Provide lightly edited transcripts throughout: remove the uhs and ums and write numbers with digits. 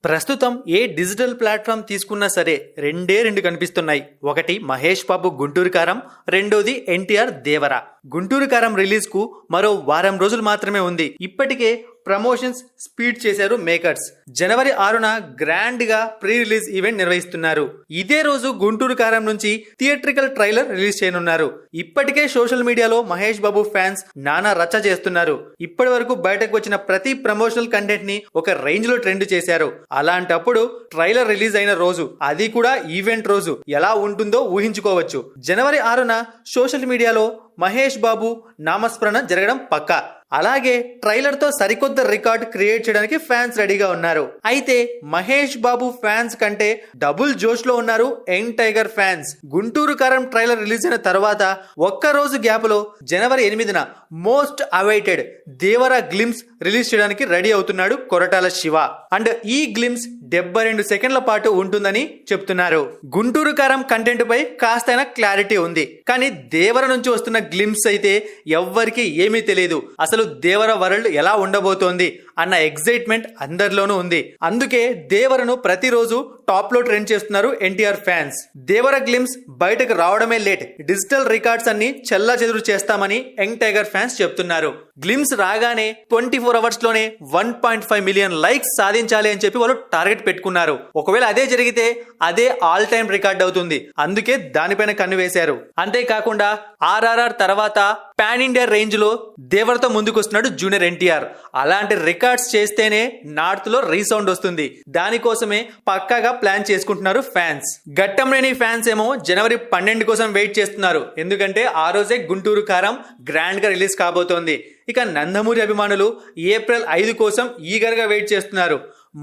ప్రస్తుతం ఏ digital platform తీసుకున్నా సరే రెండు కనిపిస్తున్నాయి. ఒకటి మహేష్ బాబు గుంటూరు కారం, రెండోది ఎన్టీఆర్ దేవర. గుంటూరు కారం రిలీజ్ కు మరో వారం రోజులు మాత్రమే ఉంది. ఇప్పటికే ప్రమోషన్స్ స్పీడ్ చేశారు మేకర్స్. జనవరి 6న గ్రాండ్ గా ప్రీ రిలీజ్ ఈవెంట్ నిర్వహిస్తున్నారు. ఇదే రోజు గుంటూరు కారం నుంచి థియేట్రికల్ ట్రైలర్ రిలీజ్ చేయనున్నారు. ఇప్పటికే సోషల్ మీడియాలో మహేష్ బాబు ఫ్యాన్స్ నానా రచ్చ చేస్తున్నారు. ఇప్పటి వరకు బయటకు వచ్చిన ప్రతి ప్రమోషనల్ కంటెంట్ ని ఒక రేంజ్ లో ట్రెండ్ చేశారు. అలాంటప్పుడు ట్రైలర్ రిలీజ్ అయిన రోజు, అది కూడా ఈవెంట్ రోజు ఎలా ఉంటుందో ఊహించుకోవచ్చు. జనవరి 6న సోషల్ మీడియాలో మహేష్ బాబు నామస్మరణ జరగడం పక్కా. అలాగే ట్రైలర్ తో సరికొత్త రికార్డ్ క్రియేట్ చేయడానికి ఫ్యాన్స్ రెడీగా ఉన్నారు. అయితే మహేష్ బాబు ఫ్యాన్స్ కంటే డబుల్ జోష్ లో ఉన్నారు యంగ్ టైగర్ ఫ్యాన్స్. గుంటూరు కారం ట్రైలర్ రిలీజ్ అయిన తర్వాత ఒక్క రోజు గ్యాప్ లో జనవరి 8న మోస్ట్ అవైటెడ్ దేవర గ్లిమ్స్ రిలీజ్ చేయడానికి రెడీ అవుతున్నాడు కొరటాల శివ. అండ్ ఈ గ్లిమ్స్ 72 సెకండ్ల పాటు ఉంటుందని చెప్తున్నారు. గుంటూరు కారం కంటెంట్ పై కాస్తైనా క్లారిటీ ఉంది, కానీ దేవర నుంచి వస్తున్న గ్లిమ్స్ అయితే ఎవ్వరికి ఏమీ తెలియదు. అసలు దేవర వరల్డ్ ఎలా ఉండబోతోంది అన్న ఎక్సైట్మెంట్ అందరిలోనూ ఉంది. అందుకే దేవరను ప్రతిరోజు టాప్ లో ట్రెండ్ చేస్తున్నారు ఎన్టీఆర్ ఫ్యాన్స్. దేవర గ్లిమ్స్ బయటకు రావడమే లేట్. డిజిటల్ రికార్డ్స్ అన్ని చెల్లా చెదురు చేస్తామని యంగ్ టైగర్ ఫ్యాన్స్ చెప్తున్నారు. గ్లిమ్స్ రాగానే 24 అవర్స్ లోనే 1.5 మిలియన్ లైక్స్ సాధించాలి అని చెప్పి వాళ్ళు టార్గెట్ పెట్టుకున్నారు. ఒకవేళ అదే జరిగితే అదే ఆల్ టైమ్ రికార్డ్ అవుతుంది. అందుకే దానిపైన కన్ను వేశారు. అంతేకాకుండా RRR తర్వాత పాన్ ఇండియా రేంజ్ లో దేవరతో ముందుకొస్తున్నాడు జూనియర్ ఎన్టీఆర్. అలాంటి రికార్డ్స్ చేస్తేనే నార్త్ లో రీసౌండ్ వస్తుంది. దానికోసమే పక్కాగా ప్లాన్ చేసుకుంటున్నారు ఫ్యాన్స్. గట్టంలేని ఫ్యాన్స్ ఏమో జనవరి 12 కోసం వెయిట్ చేస్తున్నారు. ఎందుకంటే ఆ రోజే గుంటూరు కారం గ్రాండ్ గా రిలీజ్ కాబోతోంది. ఇక నందమూరి అభిమానులు ఏప్రిల్ 5 కోసం ఈగర్ గా వెయిట్ చేస్తున్నారు.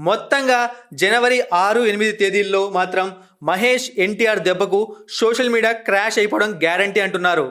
మొత్తంగా జనవరి 6, 8 తేదీల్లో మాత్రం మహేష్ ఎన్టీఆర్ దెబ్బకు సోషల్ మీడియా క్రాష్ అయిపోవడం గ్యారంటీ అంటున్నారు.